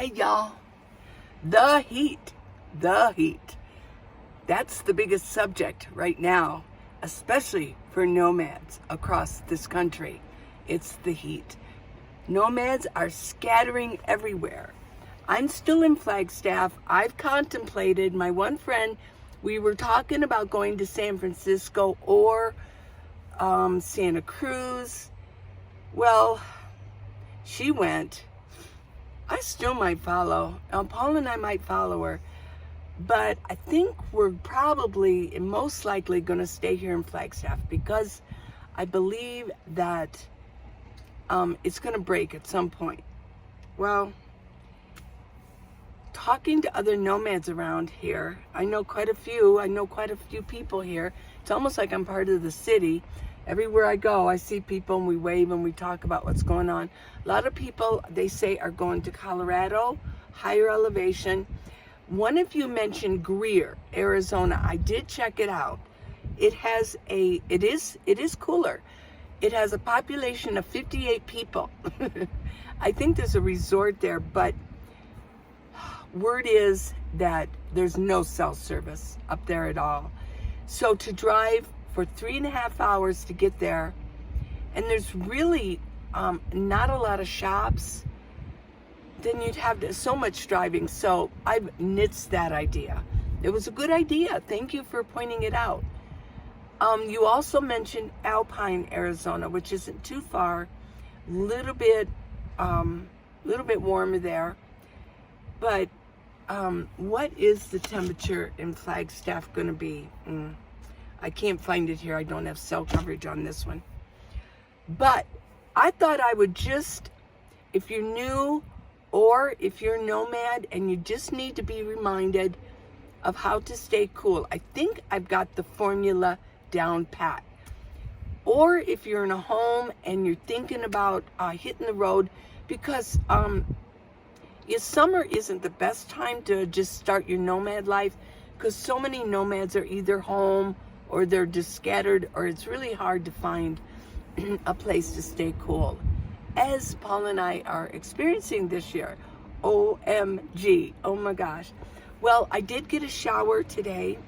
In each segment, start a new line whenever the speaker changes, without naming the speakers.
Hey y'all, the heat. That's the biggest subject right now, especially for nomads across this country. It's the heat. Nomads are scattering everywhere. I'm still in Flagstaff. I've contemplated, my one friend, we were talking about going to San Francisco or Santa Cruz. Well, she went. I still might follow. Paul and I might follow her. But I think we're probably and most likely going to stay here in Flagstaff because I believe that it's going to break at some point. Well, talking to other nomads around here, I know quite a few people here. It's almost like I'm part of the city. Everywhere I go, I see people and we wave and we talk about what's going on. A lot of people, they say, are going to Colorado, higher elevation. One of you mentioned Greer, Arizona. I did check it out. It is cooler. It has a population of 58 people. I think there's a resort there, but word is that there's no cell service up there at all. So to drive for 3.5 hours to get there, and there's really not a lot of shops, then you'd have so much driving. So I've nixed that idea. It was a good idea. Thank you for pointing it out. You also mentioned Alpine, Arizona, which isn't too far. Little bit warmer there. But what is the temperature in Flagstaff going to be? I can't find it here. I don't have cell coverage on this one. But I thought I would just, if you're new or if you're a nomad and you just need to be reminded of how to stay cool, I think I've got the formula down pat. Or if you're in a home and you're thinking about hitting the road, because summer isn't the best time to just start your nomad life, because so many nomads are either home or they're just scattered, or it's really hard to find a place to stay cool, as Paul and I are experiencing this year. OMG, oh my gosh. Well, I did get a shower today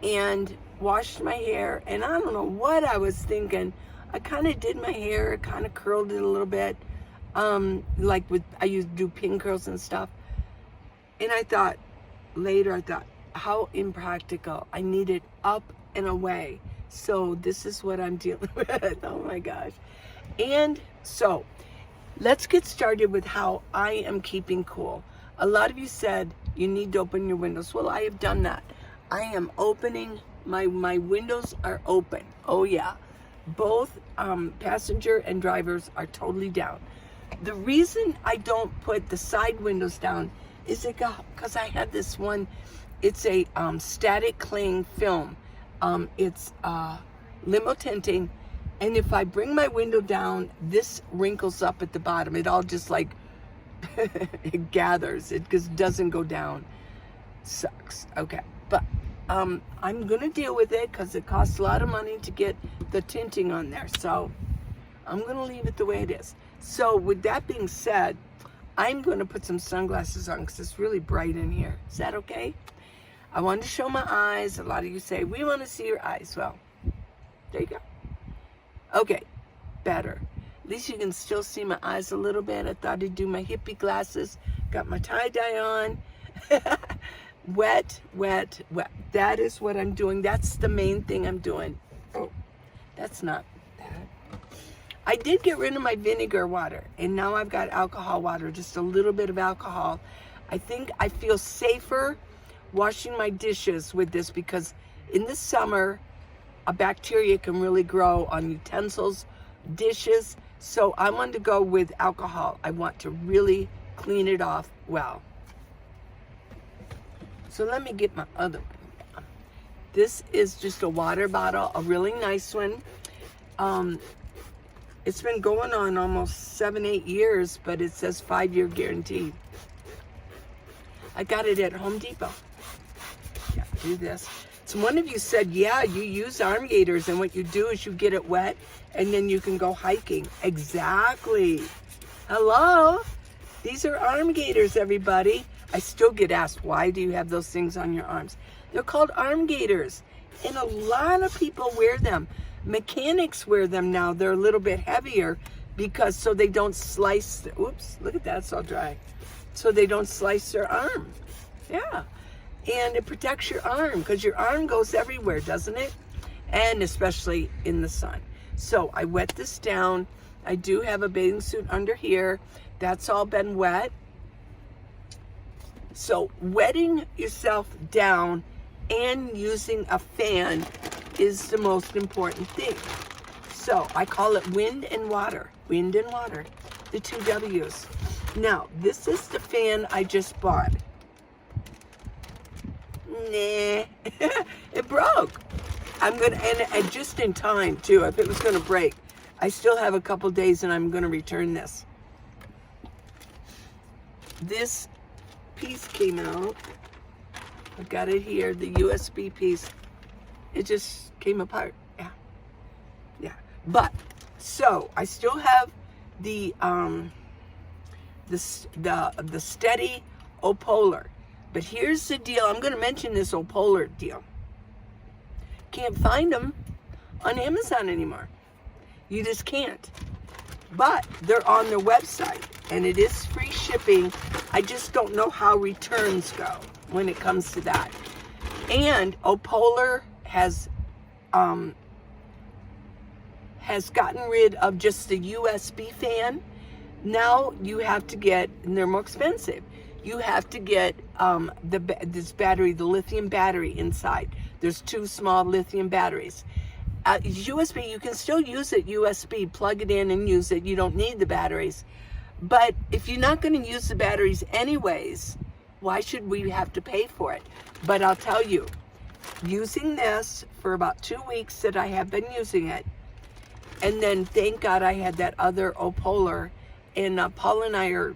and washed my hair, and I don't know what I was thinking. I kind of did my hair, kind of curled it a little bit, like I used to do pin curls and stuff. And I thought, how impractical. I need it up and away. So this is what I'm dealing with. Oh my gosh. And so let's get started with how I am keeping cool. A lot of you said you need to open your windows. Well, I have done that. I am opening, my windows are open. Oh yeah. Both passenger and drivers are totally down. The reason I don't put the side windows down is because I have this one. It's a static cling film. It's limo tinting, and if I bring my window down, this wrinkles up at the bottom. It all just like it gathers. It just doesn't go down. Sucks. Okay, but I'm gonna deal with it because it costs a lot of money to get the tinting on there. So I'm gonna leave it the way it is. So with that being said, I'm gonna put some sunglasses on because it's really bright in here. Is that okay? I wanted to show my eyes. A lot of you say, we want to see your eyes. Well, there you go. Okay, better. At least you can still see my eyes a little bit. I thought I'd do my hippie glasses. Got my tie-dye on. Wet. That is what I'm doing. That's the main thing I'm doing. Oh, that's not bad. I did get rid of my vinegar water, and now I've got alcohol water, just a little bit of alcohol. I think I feel safer washing my dishes with this because in the summer, a bacteria can really grow on utensils, dishes. So I want to go with alcohol. I want to really clean it off well. So let me get my other one. This is just a water bottle, a really nice one. It's been going on almost 7-8 years, but it says 5-year guarantee. I got it at Home Depot. Yeah, do this. So one of you said, yeah, you use arm gaiters, and what you do is you get it wet, and then you can go hiking. Exactly. Hello? These These are arm gaiters, everybody. I still get asked, why do you have those things on your arms? They're called arm gaiters, and a lot of people wear them. Mechanics wear them now. They're a little bit heavier because so they don't slice. Oops, look at that, it's all dry. So they don't slice their arm. Yeah, and it protects your arm because your arm goes everywhere, doesn't it? And especially in the sun. So I wet this down. I do have a bathing suit under here. That's all been wet. So wetting yourself down and using a fan is the most important thing. So I call it wind and water. Wind and water, the 2 W's. Now, this is the fan I just bought. Nah, it broke. I'm gonna, and just in time too, if it was gonna break. I still have a couple days and I'm gonna return this. This piece came out. I've got it here, the USB piece. It just came apart. Yeah. But so I still have the steady Opolar. But here's the deal. I'm going to mention this Opolar deal. Can't find them on Amazon anymore. You just can't. But they're on their website, and it is free shipping. I just don't know how returns go when it comes to that. And Opolar has gotten rid of just the USB fan. Now you have to get, and they're more expensive. You have to get this battery, the lithium battery inside. There's 2 small lithium batteries. USB, you can still use it USB, plug it in and use it. You don't need the batteries. But if you're not going to use the batteries anyways, why should we have to pay for it? But I'll tell you, using this for about 2 weeks that I have been using it, and then thank God I had that other Opolar, and Paul and I are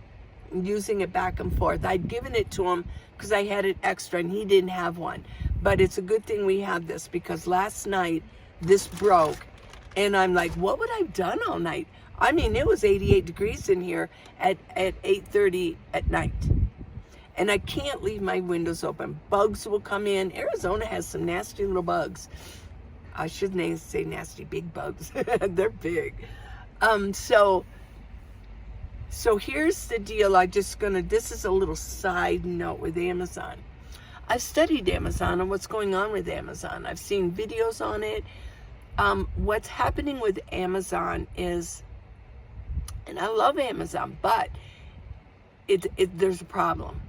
using it back and forth. I'd given it to him because I had it extra and he didn't have one. But it's a good thing we have this, because last night this broke and I'm like, what would I have done all night? I mean, it was 88 degrees in here at 8:30 at night. And I can't leave my windows open. Bugs will come in. Arizona has some nasty little bugs. I shouldn't say nasty, big bugs. They're big. So here's the deal. This is a little side note with Amazon. I've studied Amazon and what's going on with Amazon. I've seen videos on it. What's happening with Amazon is, and I love Amazon, but there's a problem.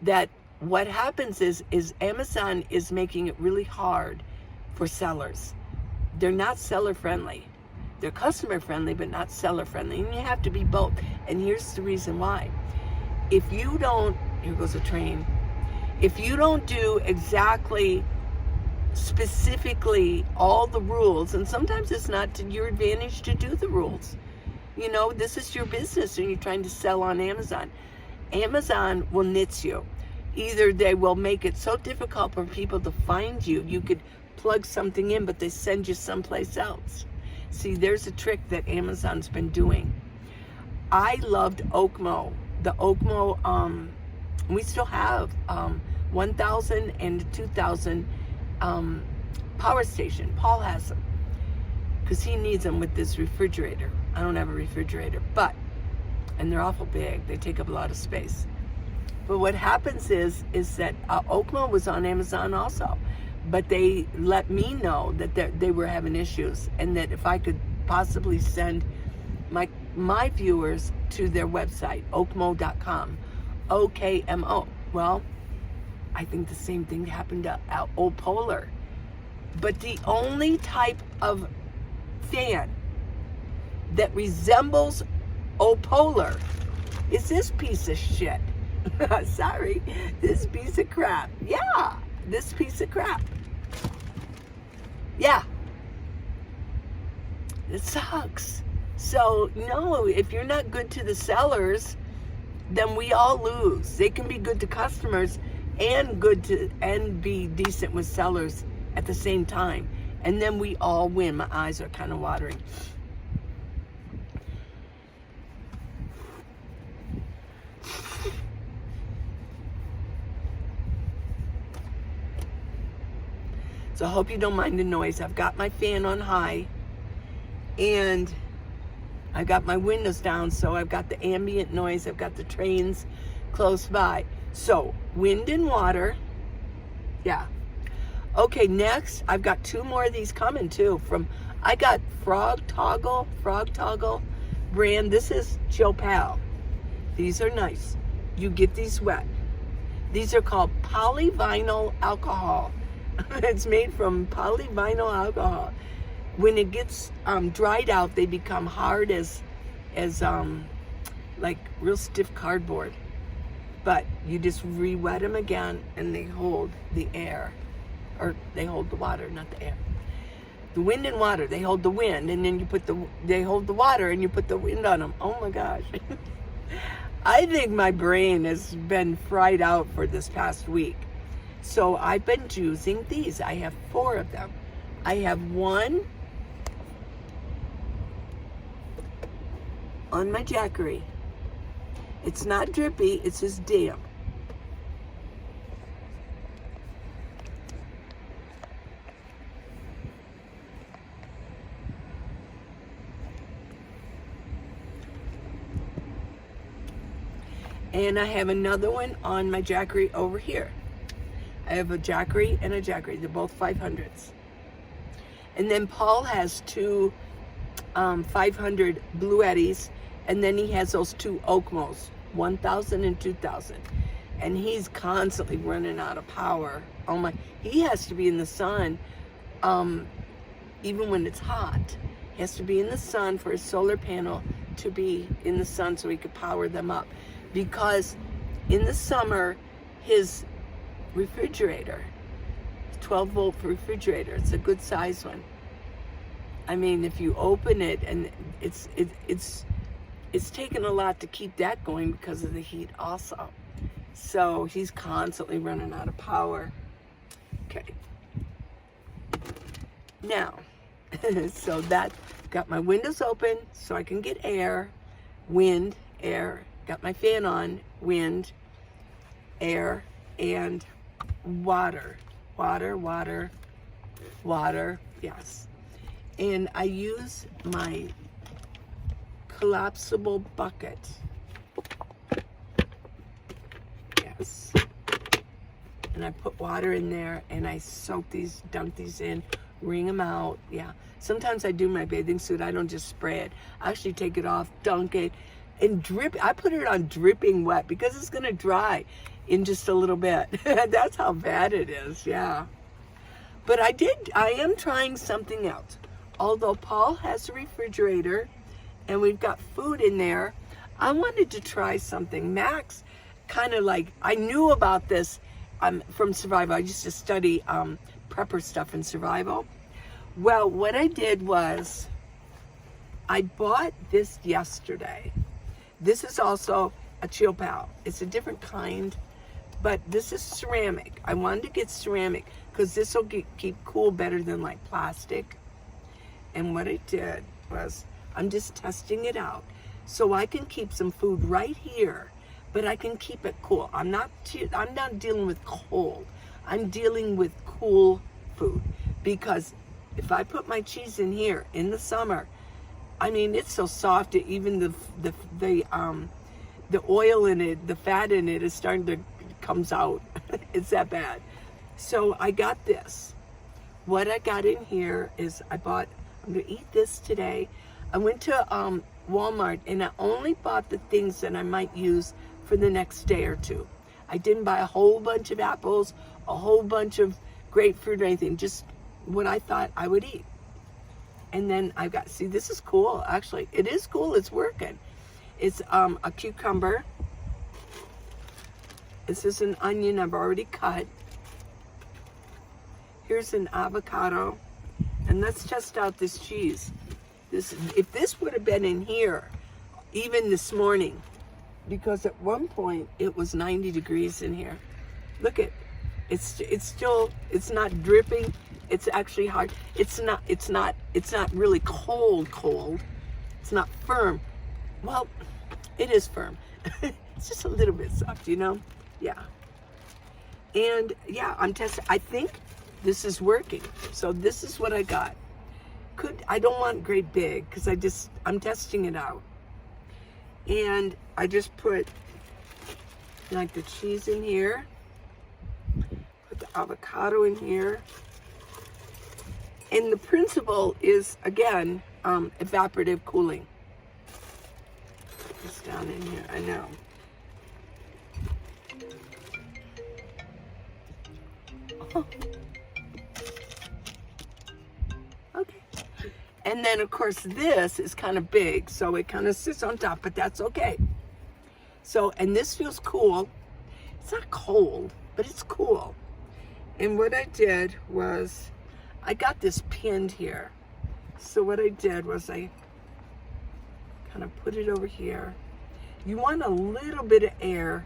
That what happens is Amazon is making it really hard for sellers. They're not seller friendly. They're customer friendly, but not seller friendly. And you have to be both. And here's the reason why. If you don't, here goes a train. If you don't do exactly, specifically all the rules, and sometimes it's not to your advantage to do the rules. You know, this is your business and you're trying to sell on Amazon. Amazon will nits you. Either they will make it so difficult for people to find you. You could plug something in, but they send you someplace else. See, there's a trick that Amazon's been doing. I loved OKMO. The OKMO, we still have 1,000 and 2,000 power station. Paul has them because he needs them with this refrigerator. I don't have a refrigerator, and they're awful big. They take up a lot of space. But what happens is that OKMO was on Amazon also. But they let me know that they were having issues, and that if I could possibly send my viewers to their website, okmo.com, OKMO. Well, I think the same thing happened to Opolar. But the only type of fan that resembles Opolar is this piece of shit. Sorry, this piece of crap. Yeah. This piece of crap. Yeah. It sucks. So, no, if you're not good to the sellers, then we all lose. They can be good to customers and be decent with sellers at the same time. And then we all win. My eyes are kind of watering. So I hope you don't mind the noise. I've got my fan on high, and I got my windows down, so I've got the ambient noise. I've got the trains close by. So wind and water, yeah. Okay, next I've got 2 more of these coming too. I got Frog Toggle brand. This is Joe Pal. These are nice. You get these wet. These are called polyvinyl alcohol. It's made from polyvinyl alcohol. When it gets dried out, they become hard as like real stiff cardboard. But you just re-wet them again, and they hold the air, or they hold the water, not the air. The wind and water, they hold the wind, and then they hold the water, and you put the wind on them. Oh my gosh. I think my brain has been fried out for this past week. So I've been using these. I have 4 of them. I have 1 on my Jackery. It's not drippy, it's just damp. And I have another one on my Jackery over here. I have a Jackery and a Jackery. They're both 500s. And then Paul has 2 500 Blue Eddies, and then he has those 2 OKMOs, 1000 and 2000. And he's constantly running out of power. Oh my, he has to be in the sun even when it's hot. He has to be in the sun for his solar panel to be in the sun so he could power them up. Because in the summer, his refrigerator, 12-volt refrigerator, it's a good size one. I mean, if you open it, and it's taken a lot to keep that going because of the heat also. So he's constantly running out of power. Okay. Now, so that, got my windows open so I can get air, wind, air. Got my fan on, wind, air, and water. Water, yes. And I use my collapsible bucket. Yes. And I put water in there, and I dunk these in, wring them out. Yeah. Sometimes I do my bathing suit. I don't just spray it. I actually take it off, dunk it, and drip. I put it on dripping wet because it's going to dry in just a little bit. That's how bad it is. Yeah. But I am trying something else. Although Paul has a refrigerator and we've got food in there, I wanted to try something. Max kind of like, I knew about this from survival. I used to study prepper stuff in survival. Well, what I did was I bought this yesterday. This is also a Chill Pal. It's a different kind, but this is ceramic. I wanted to get ceramic because this will keep cool better than like plastic. And what I did was I'm just testing it out so I can keep some food right here, but I can keep it cool. I'm not dealing with cold. I'm dealing with cool food, because if I put my cheese in here in the summer, I mean, it's so soft that even the oil in it, the fat in it is starting to comes out. It's that bad. So I got this. What I got in here is I'm gonna eat this today. I went to Walmart and I only bought the things that I might use for the next day or 2. I didn't buy a whole bunch of apples, a whole bunch of grapefruit or anything, just what I thought I would eat. And then I've got, see, this is cool, actually. It is cool, it's working. It's a cucumber. This is an onion I've already cut. Here's an avocado. And let's test out this cheese. If this would have been in here, even this morning, because at one point it was 90 degrees in here. Look at, it's not dripping. It's actually hard. It's not really cold. It's not firm. Well, it is firm. It's just a little bit soft, you know? Yeah. And yeah, I'm testing. I think this is working. So this is what I got. I don't want great big because I'm testing it out. And I just put like the cheese in here, put the avocado in here. And the principle is, again, evaporative cooling. Put this down in here, I know. Oh. Okay. And then, of course, this is kind of big, so it kind of sits on top, but that's okay. So, and this feels cool. It's not cold, but it's cool. And what I did was, I got this pinned here. So what I did was I kind of put it over here. You want a little bit of air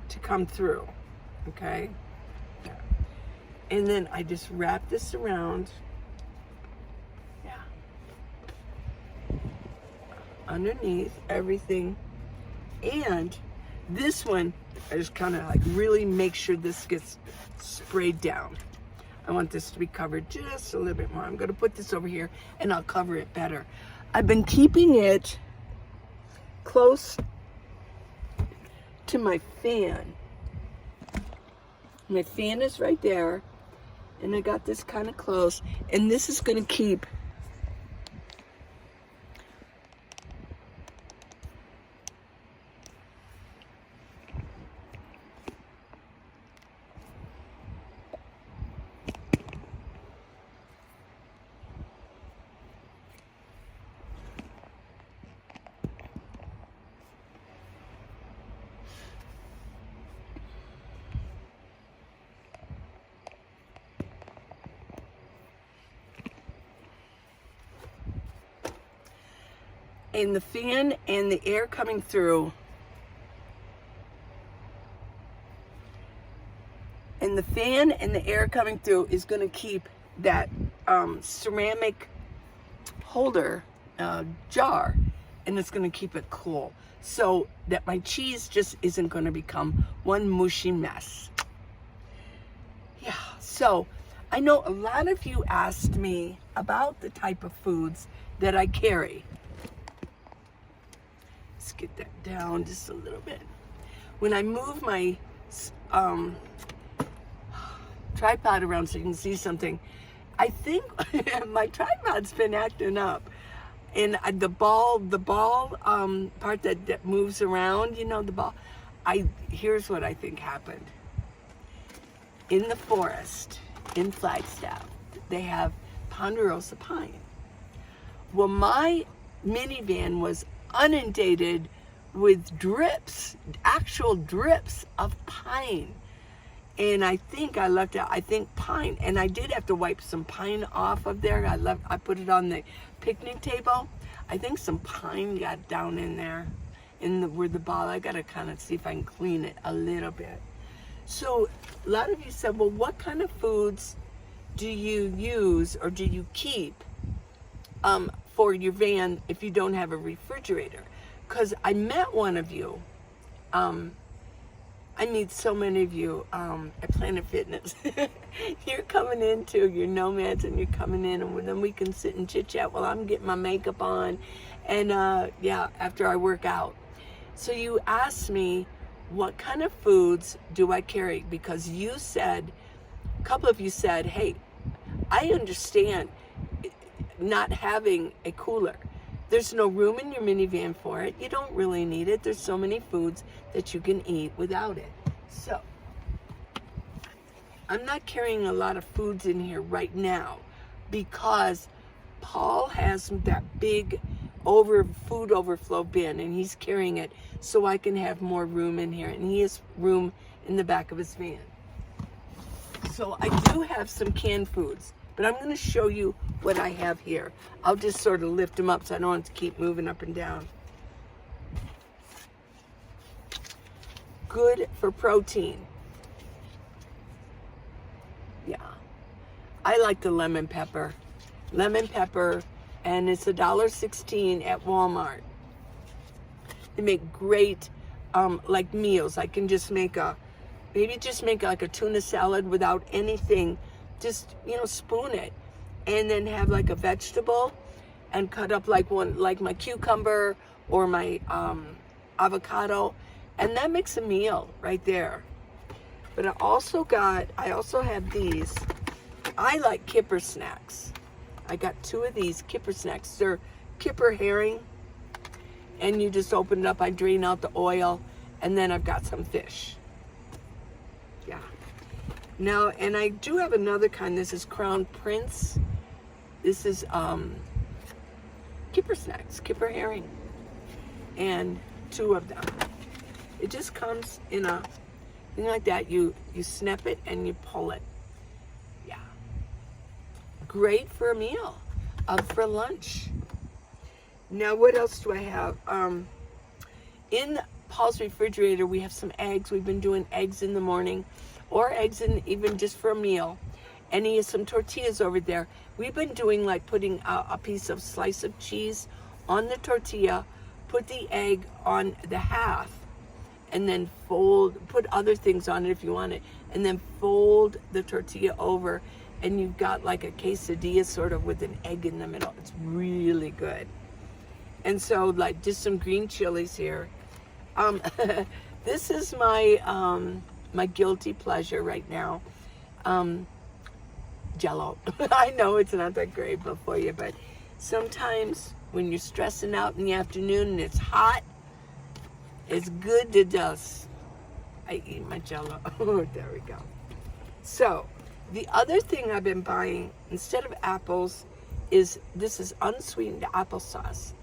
to come through, okay? Yeah. And then I just wrap this around. Yeah. Underneath everything. And this one, I just kind of like really make sure this gets sprayed down. I want this to be covered just a little bit more. I'm going to put this over here and I'll cover it better. I've been keeping it close to my fan. My fan is right there, and I got this kind of close, and this is going to keep and the fan and the air coming through, and the fan and the air coming through is going to keep that ceramic holder jar, and it's going to keep it cool so that my cheese just isn't going to become one mushy mess. Yeah, so I know a lot of you asked me about the type of foods that I carry. Let's get that down just a little bit. When I move my tripod around so you can see something, I think my tripod's been acting up. And the ball part that moves around, you know, the ball. Here's what I think happened. In the forest, in Flagstaff, they have ponderosa pine. Well, my minivan was inundated with drips, actual drips of pine. And I think I left out, pine. And I did have to wipe some pine off of there. I put it on the picnic table. I think some pine got down in there, where the ball. I gotta kind of see if I can clean it a little bit. So a lot of you said, well, what kind of foods do you use or do you keep for your van if you don't have a refrigerator? Because I met one of you. I meet so many of you at Planet Fitness. You're coming into your nomads and you're coming in, and then we can sit and chit chat while I'm getting my makeup on, and yeah, after I work out. So you asked me, what kind of foods do I carry? Because you said, a couple of you said, hey, I understand not having a cooler. There's no room in your minivan for it. You don't really need it. There's so many foods that you can eat without it. So, I'm not carrying a lot of foods in here right now because Paul has that big food overflow bin, and he's carrying it so I can have more room in here, and he has room in the back of his van. So I do have some canned foods, but I'm going to show you what I have here. I'll just sort of lift them up so I don't have to keep moving up and down. Good for protein. Yeah. I like the lemon pepper. Lemon pepper, and it's $1.16 at Walmart. They make great like meals. I can just make like a tuna salad without anything just, spoon it, and then have like a vegetable and cut up like my cucumber or my avocado, and that makes a meal right there. But I also have these. I like Kipper snacks. I got 2 of these Kipper snacks. They're Kipper herring, and you just open it up. I drain out the oil, and then I've got some fish. Yeah. Now, and I do have another kind. This is Crown Prince. This is Kipper snacks, Kipper herring, and 2 of them. It just comes in a thing like that. You snap it and you pull it. Yeah. Great for a meal, for lunch. Now, what else do I have? In Paul's refrigerator, we have some eggs. We've been doing eggs in the morning, or eggs even just for a meal. And he has some tortillas over there. We've been doing like putting a piece of slice of cheese on the tortilla, put the egg on the half, and then put other things on it if you want it, and then fold the tortilla over, and you've got like a quesadilla sort of with an egg in the middle. It's really good. And so, like, just some green chilies here. This is my my guilty pleasure right now. Jell-O. I know it's not that great for you, but sometimes when you're stressing out in the afternoon and it's hot, it's good to just, I eat my Jell-O. Oh, there we go. So, the other thing I've been buying, instead of apples, this is unsweetened applesauce.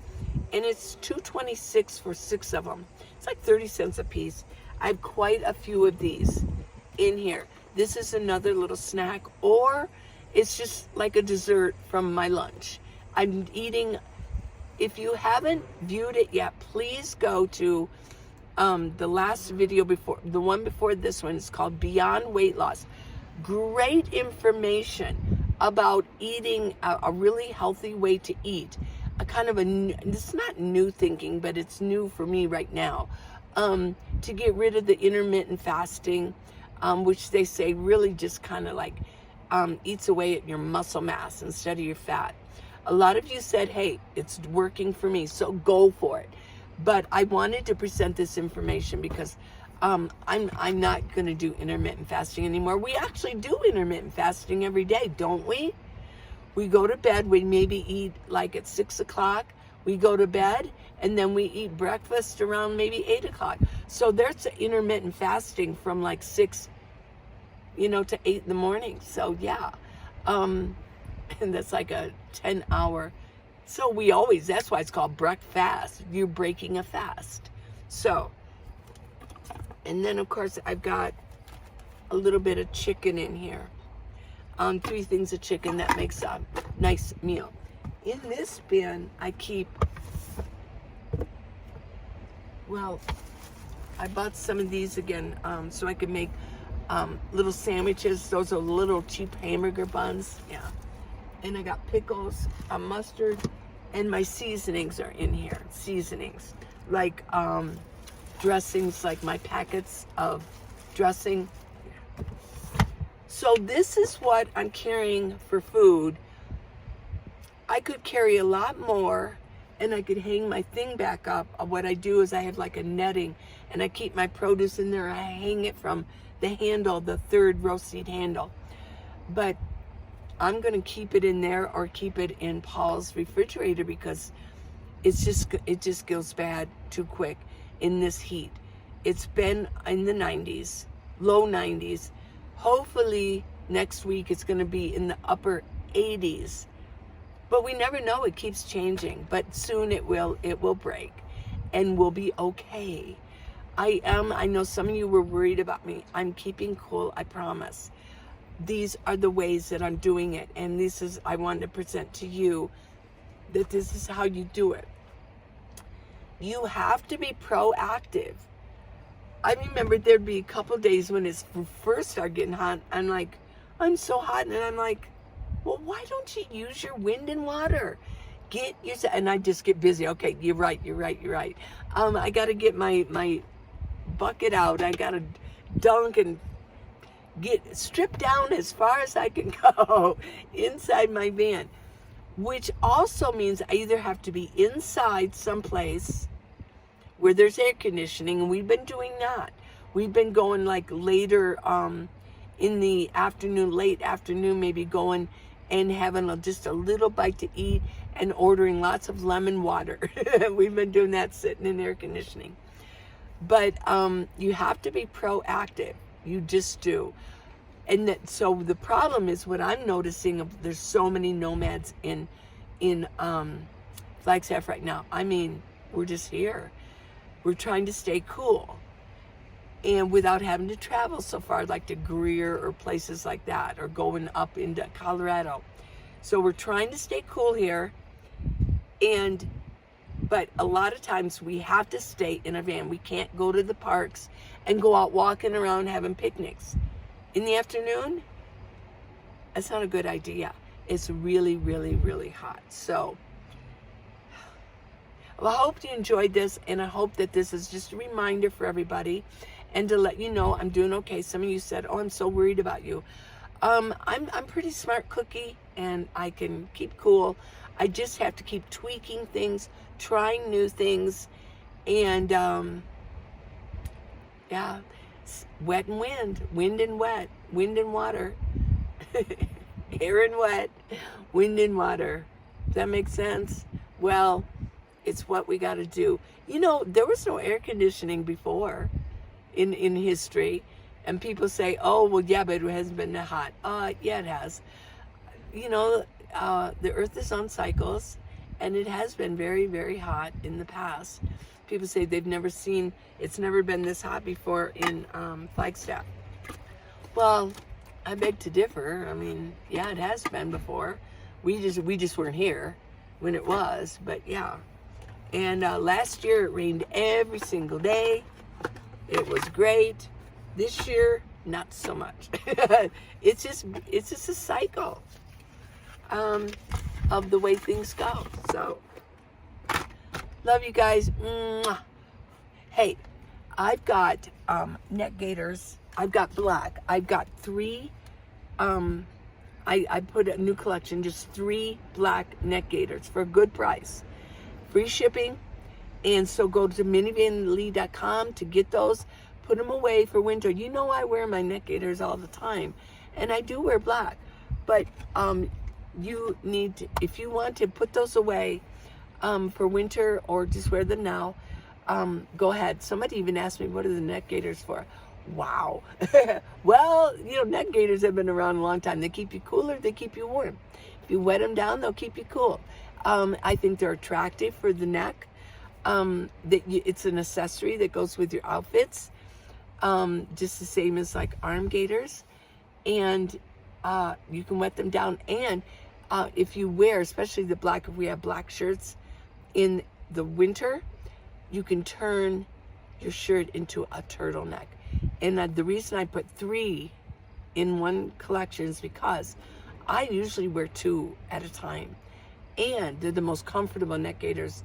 And it's $2.26 for 6 of them. It's like 30 cents a piece. I have quite a few of these in here. This is another little snack, or it's just like a dessert from my lunch. I'm eating, if you haven't viewed it yet, please go to the last video before, the one before this one. It's called Beyond Weight Loss. Great information about eating a really healthy way to eat. A kind of it's not new thinking, but it's new for me right now. To get rid of the intermittent fasting, which they say really just kind of like eats away at your muscle mass instead of your fat. A lot of you said, hey, it's working for me, so go for it. But I wanted to present this information because I'm not going to do intermittent fasting anymore. We actually do intermittent fasting every day, don't we? We go to bed, we maybe eat like at 6 o'clock, we go to bed, and then we eat breakfast around maybe 8 o'clock. So there's intermittent fasting from like 6, to 8 in the morning. So yeah, and that's like a 10-hour. So that's why it's called breakfast. You're breaking a fast. So, and then of course I've got a little bit of chicken in here. 3 things of chicken. That makes a nice meal. In this bin, I keep, I bought some of these again so I could make little sandwiches. Those are little cheap hamburger buns. Yeah. And I got pickles, mustard, and my seasonings are in here. Seasonings. Like dressings, like my packets of dressing. So this is what I'm carrying for food. I could carry a lot more, and I could hang my thing back up. What I do is I have like a netting, and I keep my produce in there. I hang it from the handle, the 3rd row seat handle. But I'm going to keep it in there or keep it in Paul's refrigerator because it just goes bad too quick in this heat. It's been in the 90s, low 90s. Hopefully next week it's going to be in the upper 80s. But we never know, it keeps changing. But soon it will break and we'll be okay. I know some of you were worried about me. I'm keeping cool, I promise. These are the ways that I'm doing it. And I wanted to present to you that this is how you do it. You have to be proactive. I remember there'd be a couple days when it first started getting hot. I'm so hot. And I'm like, well, why don't you use your wind and water? And I just get busy. Okay, you're right. I got to get my bucket out. I got to dunk and get stripped down as far as I can go inside my van, which also means I either have to be inside someplace where there's air conditioning, and we've been doing that. We've been going like later in the afternoon, late afternoon, maybe going and having just a little bite to eat and ordering lots of lemon water. We've been doing that sitting in air conditioning. But you have to be proactive. You just do. And so the problem is what I'm noticing, there's so many nomads in Flagstaff right now. I mean, we're just here. We're trying to stay cool. And without having to travel so far, like to Greer or places like that, or going up into Colorado. So we're trying to stay cool here. But a lot of times we have to stay in a van. We can't go to the parks and go out walking around having picnics. In the afternoon, that's not a good idea. It's really, really, really hot. So, well, I hope you enjoyed this, and I hope that this is just a reminder for everybody, and to let you know I'm doing okay. Some of you said, "Oh, I'm so worried about you." I'm pretty smart cookie, and I can keep cool. I just have to keep tweaking things, trying new things, and yeah, wet and wind and wet, wind and water, air and wet, wind and water. Does that make sense? Well, it's what we got to do. You know, there was no air conditioning before in history, and people say, "Oh, well, yeah, but it hasn't been that hot." Yeah, it has. You know, the Earth is on cycles, and it has been very, very hot in the past. People say they've never seen, it's never been this hot before in Flagstaff. Well, I beg to differ. I mean, yeah, it has been before. We just weren't here when it was, but yeah. And last year it rained every single day. It was great. This year, not so much. It's just a cycle of the way things go. So, love you guys. Mwah. Hey, I've got neck gaiters. I've got black. I've got 3. I put a new collection, just 3 black neck gaiters for a good price. Free shipping. And so go to minivanlee.com to get those. Put them away for winter. You know I wear my neck gaiters all the time. And I do wear black. But you need to, if you want to put those away for winter or just wear them now, go ahead. Somebody even asked me, what are the neck gaiters for? Wow. Well, you know, neck gaiters have been around a long time. They keep you cooler, they keep you warm. If you wet them down, they'll keep you cool. I think they're attractive for the neck. It's an accessory that goes with your outfits, just the same as like arm gaiters. And you can wet them down. And if you wear, especially the black, if we have black shirts in the winter, you can turn your shirt into a turtleneck. And the reason I put 3 in one collection is because I usually wear 2 at a time. And they're the most comfortable neck gaiters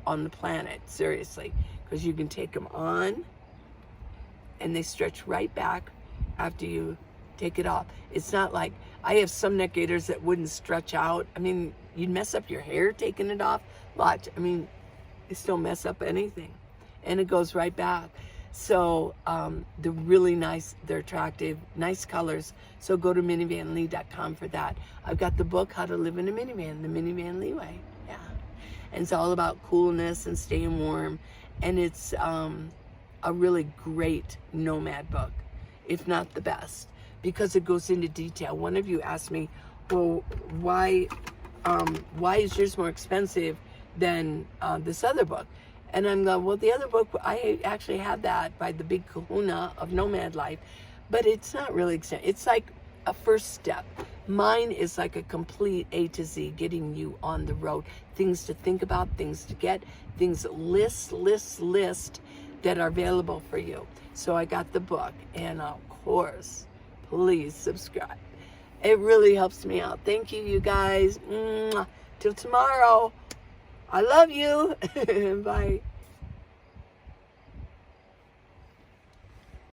on the planet, seriously. Because you can take them on and they stretch right back after you take it off. It's not like, I have some neck gaiters that wouldn't stretch out. I mean, you'd mess up your hair taking it off. Watch, I mean, it still mess up anything. And it goes right back. So they're really nice, they're attractive, nice colors. So go to minivanlee.com for that. I've got the book, How to Live in a Minivan, the Minivan Leeway. Yeah. And it's all about coolness and staying warm. And it's a really great nomad book, if not the best, because it goes into detail. One of you asked me, well, why is yours more expensive than this other book? And I'm going, well, the other book, I actually had that by the big kahuna of nomad life, but it's not really extensive. It's like a first step. Mine is like a complete A to Z, getting you on the road. Things to think about, things to get, things list that are available for you. So I got the book, and of course, please subscribe. It really helps me out. Thank you, you guys. Mwah. Till tomorrow. I love you. Bye.